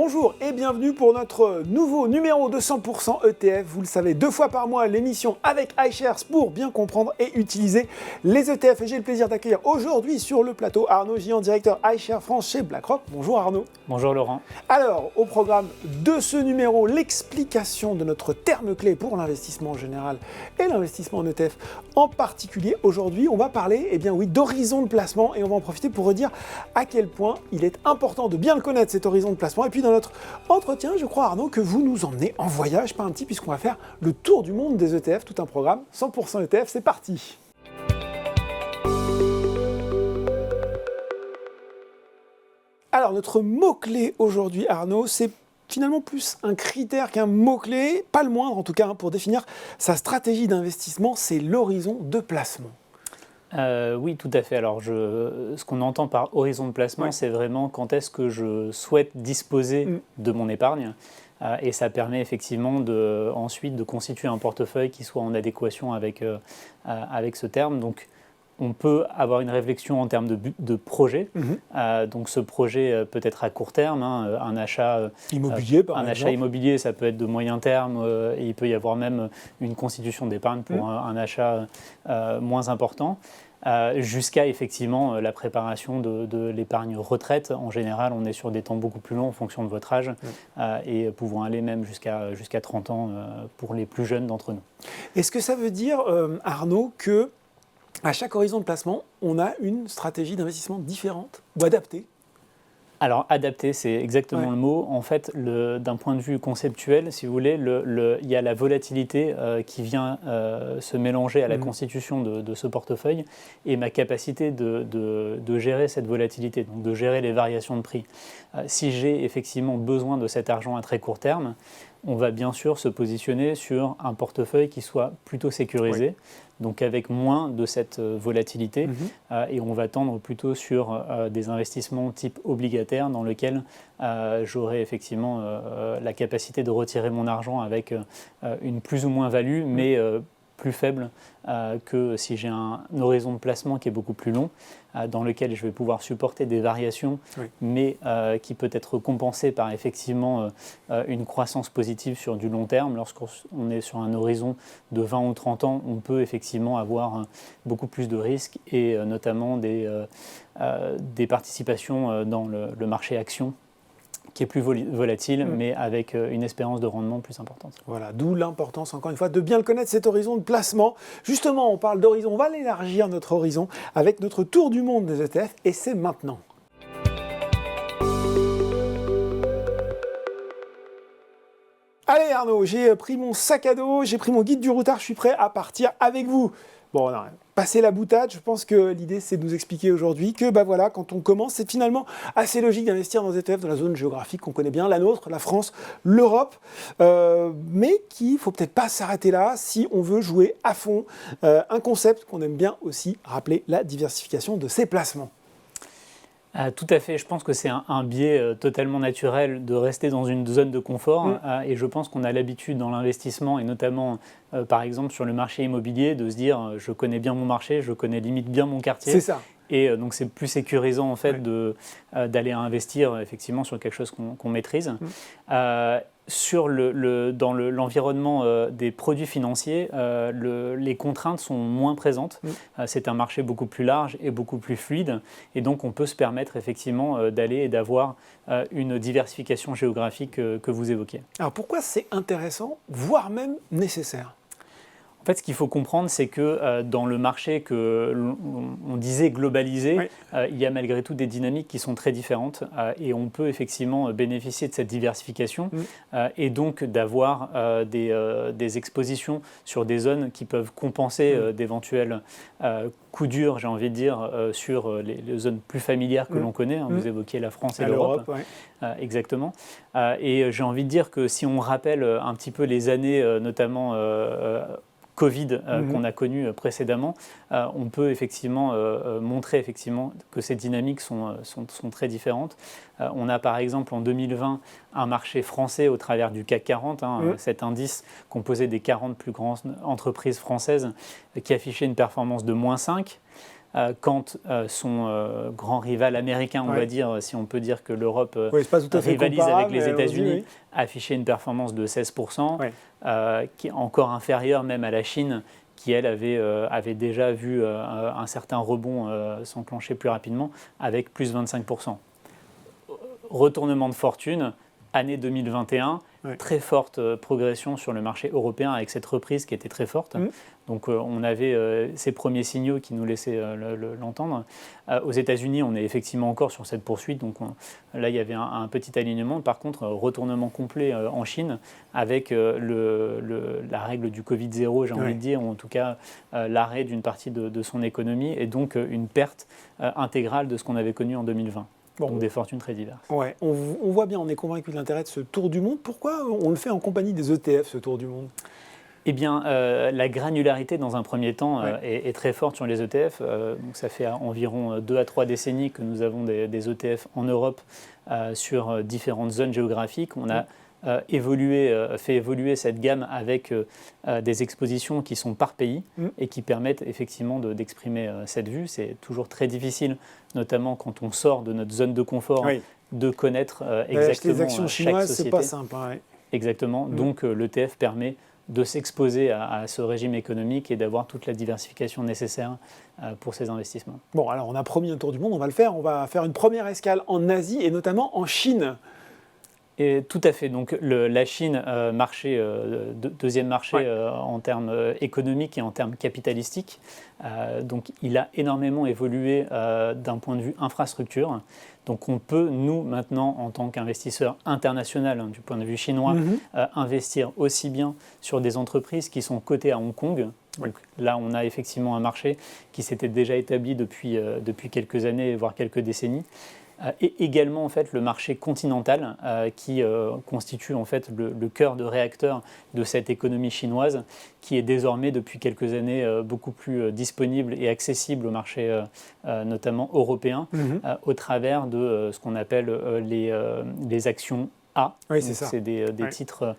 Bonjour et bienvenue pour notre nouveau numéro de 100% ETF. Vous le savez, 2 fois par mois, l'émission avec iShares pour bien comprendre et utiliser les ETF. Et j'ai le plaisir d'accueillir aujourd'hui sur le plateau Arnaud Gian, directeur iShares France chez BlackRock. Bonjour Arnaud. Bonjour Laurent. Alors, au programme de ce numéro, l'explication de notre terme clé pour l'investissement en général et l'investissement en ETF en particulier. Aujourd'hui, on va parler d'horizon de placement et on va en profiter pour redire à quel point il est important de bien le connaître, cet horizon de placement. Et puis dans notre entretien, je crois Arnaud que vous nous emmenez en voyage, pas un petit, puisqu'on va faire le tour du monde des ETF, tout un programme 100% ETF, c'est parti. Alors notre mot-clé aujourd'hui Arnaud, c'est finalement plus un critère qu'un mot-clé, pas le moindre en tout cas, pour définir sa stratégie d'investissement, c'est l'horizon de placement. Oui, tout à fait. Alors, ce qu'on entend par horizon de placement, c'est vraiment quand est-ce que je souhaite disposer de mon épargne. Et ça permet effectivement ensuite de constituer un portefeuille qui soit en adéquation avec ce terme. Donc, on peut avoir une réflexion en termes de projet. Donc, ce projet peut être à court terme, un achat immobilier, par exemple. Achat immobilier, ça peut être de moyen terme. Et il peut y avoir même une constitution d'épargne pour un achat moins important. Jusqu'à effectivement la préparation de l'épargne retraite. En général, on est sur des temps beaucoup plus longs en fonction de votre âge et pouvant aller même jusqu'à 30 ans pour les plus jeunes d'entre nous. Est-ce que ça veut dire, Arnaud, que à chaque horizon de placement, on a une stratégie d'investissement différente ou adaptée ? Alors, adapté, c'est exactement le mot. En fait, d'un point de vue conceptuel, si vous voulez, il y a la volatilité qui vient se mélanger à la constitution de ce portefeuille et ma capacité de gérer cette volatilité, donc de gérer les variations de prix. Si j'ai effectivement besoin de cet argent à très court terme, on va bien sûr se positionner sur un portefeuille qui soit plutôt sécurisé, donc avec moins de cette volatilité, et on va tendre plutôt sur des investissements type obligataire dans lequel j'aurai effectivement la capacité de retirer mon argent avec une plus ou moins value, mais plus faible que si j'ai un horizon de placement qui est beaucoup plus long, dans lequel je vais pouvoir supporter des variations, mais qui peut être compensé par effectivement une croissance positive sur du long terme. Lorsqu'on est sur un horizon de 20 ou 30 ans, on peut effectivement avoir beaucoup plus de risques et notamment des participations dans le marché action, qui est plus volatile, mais avec une espérance de rendement plus importante. Voilà, d'où l'importance, encore une fois, de bien le connaître, cet horizon de placement. Justement, on parle d'horizon, on va l'élargir notre horizon avec notre tour du monde des ETF, et c'est maintenant. Allez Arnaud, j'ai pris mon sac à dos, j'ai pris mon guide du routard, je suis prêt à partir avec vous. Bon, non, passer la boutade, je pense que l'idée c'est de nous expliquer aujourd'hui que quand on commence, c'est finalement assez logique d'investir dans des ETF dans la zone géographique qu'on connaît bien, la nôtre, la France, l'Europe, mais qu'il ne faut peut-être pas s'arrêter là si on veut jouer à fond un concept qu'on aime bien aussi rappeler, la diversification de ses placements. Tout à fait, je pense que c'est un biais totalement naturel de rester dans une zone de confort et je pense qu'on a l'habitude dans l'investissement et notamment par exemple sur le marché immobilier de se dire je connais bien mon marché, je connais limite bien mon quartier. C'est ça. Et donc c'est plus sécurisant en fait d'aller investir effectivement sur quelque chose qu'on maîtrise. Dans l'environnement des produits financiers, les contraintes sont moins présentes. C'est un marché beaucoup plus large et beaucoup plus fluide. Et donc, on peut se permettre effectivement d'aller et d'avoir une diversification géographique que vous évoquez. Alors, pourquoi c'est intéressant, voire même nécessaire ? En fait, ce qu'il faut comprendre, c'est que dans le marché que l'on disait globalisé, il y a malgré tout des dynamiques qui sont très différentes et on peut effectivement bénéficier de cette diversification et donc d'avoir des expositions sur des zones qui peuvent compenser d'éventuels coups durs, j'ai envie de dire, sur les zones plus familières que l'on connaît. Vous évoquiez la France et l'Europe. Exactement. Et j'ai envie de dire que si on rappelle un petit peu les années, notamment Covid qu'on a connu précédemment, on peut effectivement montrer effectivement que ces dynamiques sont très différentes. On a par exemple en 2020 un marché français au travers du CAC 40, cet indice composé des 40 plus grandes entreprises françaises qui affichait une performance de -5. quand son grand rival américain, on va dire, si on peut dire que l'Europe rivalise avec les États-Unis, affichait une performance de 16%, qui est encore inférieure même à la Chine, qui elle avait déjà vu un certain rebond s'enclencher plus rapidement, avec plus 25%. Retournement de fortune, année 2021, très forte progression sur le marché européen avec cette reprise qui était très forte. Donc on avait ces premiers signaux qui nous laissaient l'entendre. Aux États-Unis, on est effectivement encore sur cette poursuite. Donc là, il y avait un petit alignement. Par contre, retournement complet en Chine avec la règle du Covid-0, j'ai envie de dire, ou en tout cas l'arrêt d'une partie de son économie et donc une perte intégrale de ce qu'on avait connu en 2020. Bon, donc des fortunes très diverses. Ouais, on voit bien, on est convaincu de l'intérêt de ce tour du monde. Pourquoi on le fait en compagnie des ETF, ce tour du monde ? Eh bien, la granularité, dans un premier temps, est très forte sur les ETF. Donc ça fait environ 2 à 3 décennies que nous avons des ETF en Europe sur différentes zones géographiques. On a fait évoluer cette gamme avec des expositions qui sont par pays et qui permettent effectivement d'exprimer cette vue. C'est toujours très difficile, notamment quand on sort de notre zone de confort, de connaître exactement les actions chinoises, chaque société. C'est pas simple. Exactement. Donc l'ETF permet de s'exposer à ce régime économique et d'avoir toute la diversification nécessaire pour ces investissements. Bon, alors on a promis un tour du monde, on va le faire. On va faire une première escale en Asie et notamment en Chine. Et tout à fait. Donc la Chine, deuxième marché en termes économiques et en termes capitalistiques. Donc il a énormément évolué d'un point de vue infrastructure. Donc on peut, nous, maintenant, en tant qu'investisseur international, du point de vue chinois, investir aussi bien sur des entreprises qui sont cotées à Hong Kong. Donc là, on a effectivement un marché qui s'était déjà établi depuis quelques années, voire quelques décennies. Et également en fait, le marché continental qui constitue en fait, le cœur de réacteur de cette économie chinoise qui est désormais depuis quelques années beaucoup plus disponible et accessible au marché notamment européen au travers de ce qu'on appelle les actions A. Oui, c'est des titres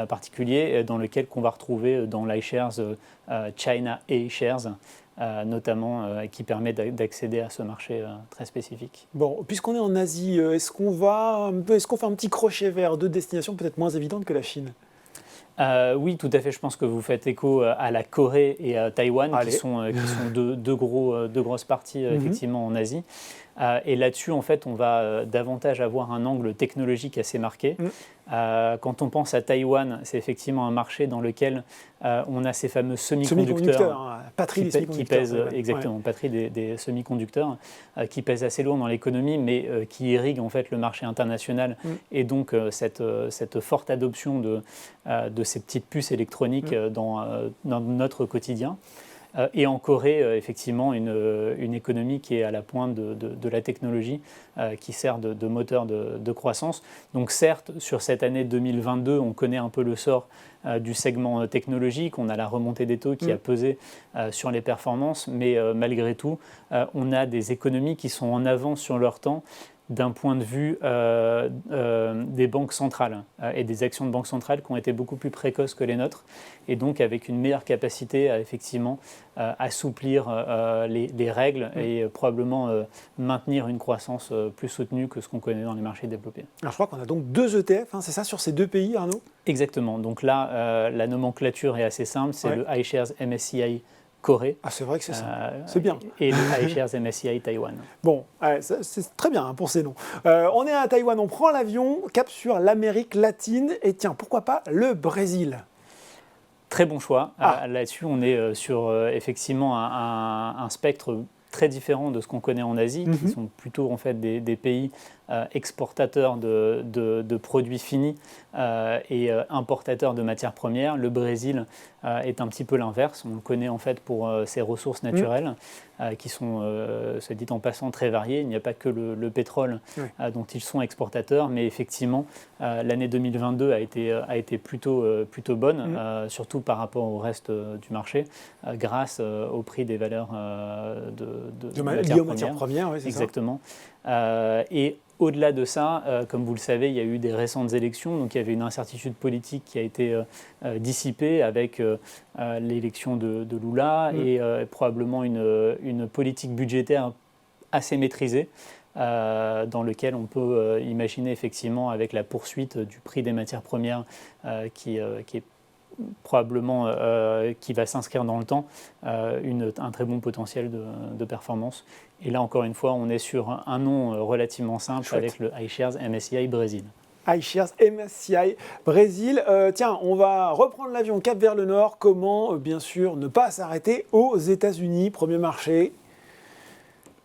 particuliers dans lesquels qu'on va retrouver dans l'iShares China A-Shares. Notamment qui permet d'accéder à ce marché très spécifique. Bon, puisqu'on est en Asie, est-ce qu'on fait un petit crochet vers 2 destinations peut-être moins évidentes que la Chine ? Oui, tout à fait. Je pense que vous faites écho à la Corée et à Taïwan, qui sont deux grosses parties effectivement en Asie. Et là-dessus, en fait, on va davantage avoir un angle technologique assez marqué. Quand on pense à Taïwan, c'est effectivement un marché dans lequel on a ces fameux semi-conducteurs patrie des qui pèsent exactement, patrie des semi-conducteurs qui pèsent assez lourd dans l'économie, mais qui irriguent en fait le marché international et donc cette forte adoption de ces petites puces électroniques dans notre quotidien. Et en Corée, effectivement, une économie qui est à la pointe de la technologie, qui sert de moteur de croissance. Donc certes, sur cette année 2022, on connaît un peu le sort du segment technologique, on a la remontée des taux qui a pesé sur les performances, mais malgré tout, on a des économies qui sont en avance sur leur temps, d'un point de vue des banques centrales et des actions de banques centrales qui ont été beaucoup plus précoces que les nôtres et donc avec une meilleure capacité à effectivement assouplir les règles et probablement maintenir une croissance plus soutenue que ce qu'on connaît dans les marchés développés. Alors je crois qu'on a donc 2 ETF, c'est ça, sur ces 2 pays, Arnaud ? Exactement. Donc là, la nomenclature est assez simple, c'est le iShares MSCI Corée. Ah, c'est vrai que c'est ça. C'est bien. Et le iShares MSCI Taïwan. Bon, c'est très bien pour ces noms. On est à Taïwan, on prend l'avion, cap sur l'Amérique latine et tiens, pourquoi pas le Brésil ? Très bon choix. Là-dessus, on est sur effectivement un spectre très différent de ce qu'on connaît en Asie, qui sont plutôt en fait des pays exportateurs de produits finis et importateurs de matières premières. Le Brésil est un petit peu l'inverse. On le connaît en fait pour ses ressources naturelles qui sont, se dit en passant, très variées. Il n'y a pas que le pétrole dont ils sont exportateurs, mais effectivement, l'année 2022 a été plutôt bonne, surtout par rapport au reste du marché, grâce au prix des valeurs de matières premières. Oui, c'est exactement. Et au-delà de ça, comme vous le savez, il y a eu des récentes élections, donc il y avait une incertitude politique qui a été dissipée avec l'élection de Lula et probablement une politique budgétaire assez maîtrisée, dans lequel on peut imaginer effectivement avec la poursuite du prix des matières premières qui est probablement qui va s'inscrire dans le temps, un très bon potentiel de performance. Et là, encore une fois, on est sur un nom relativement simple. Chouette. Avec le iShares MSCI Brésil. iShares MSCI Brésil. Tiens, on va reprendre l'avion cap vers le nord. Comment, bien sûr, ne pas s'arrêter aux États-Unis, premier marché?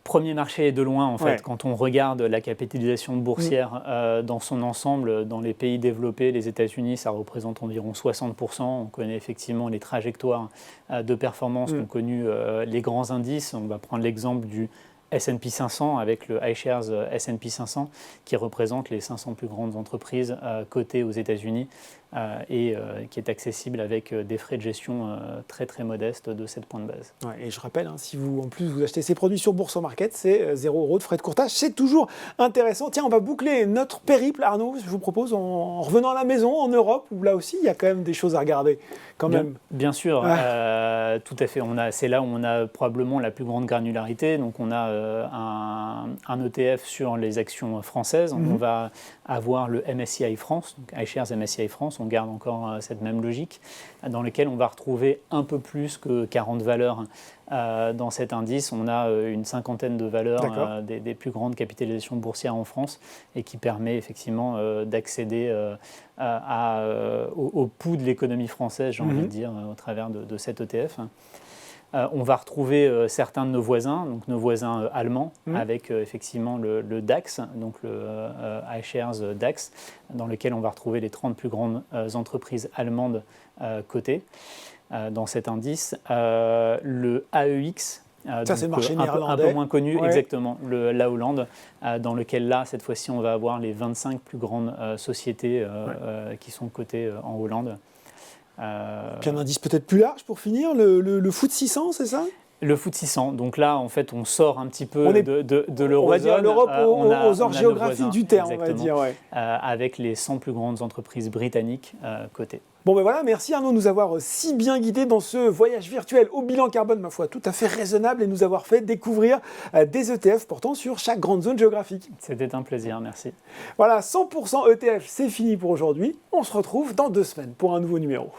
Premier marché de loin, en fait, quand on regarde la capitalisation boursière dans son ensemble, dans les pays développés, les États-Unis, ça représente environ 60%. On connaît effectivement les trajectoires de performance qu'ont connu les grands indices. On va prendre l'exemple du S&P 500 avec le iShares S&P 500 qui représente les 500 plus grandes entreprises cotées aux États-Unis et qui est accessible avec des frais de gestion très très modestes de 7 points de base. Ouais, et je rappelle, si vous en plus vous achetez ces produits sur Boursorama Market, c'est 0 € de frais de courtage, c'est toujours intéressant. Tiens, on va boucler notre périple, Arnaud, je vous propose, en revenant à la maison, en Europe, où là aussi il y a quand même des choses à regarder. Quand même. Bien sûr, tout à fait. C'est là où on a probablement la plus grande granularité. Donc on a un ETF sur les actions françaises. On va avoir le MSCI France, donc iShares MSCI France. On garde encore cette même logique, dans lequel on va retrouver un peu plus que 40 valeurs dans cet indice. On a une cinquantaine de valeurs des plus grandes capitalisations boursières en France et qui permet effectivement d'accéder au pouls de l'économie française, j'ai envie de dire, au travers de cet ETF. On va retrouver certains de nos voisins, donc nos voisins allemands, avec effectivement le DAX, donc le iShares DAX, dans lequel on va retrouver les 30 plus grandes entreprises allemandes cotées dans cet indice. Le AEX, ça, c'est le marché néerlandais. Un peu moins connu, exactement, la Hollande, dans lequel là, cette fois-ci, on va avoir les 25 plus grandes sociétés qui sont cotées en Hollande. Puis un indice peut-être plus large pour finir, le FTSE 600, c'est ça ? Le FTSE 600. Donc là, en fait, on sort un petit peu de l'eurozone. On va dire l'Europe aux ordres géographiques du terme, exactement, on va dire. Avec les 100 plus grandes entreprises britanniques cotées. Bon ben voilà, merci Arnaud de nous avoir si bien guidés dans ce voyage virtuel au bilan carbone, ma foi, tout à fait raisonnable et nous avoir fait découvrir des ETF portant sur chaque grande zone géographique. C'était un plaisir, merci. Voilà, 100% ETF, c'est fini pour aujourd'hui. On se retrouve dans 2 semaines pour un nouveau numéro.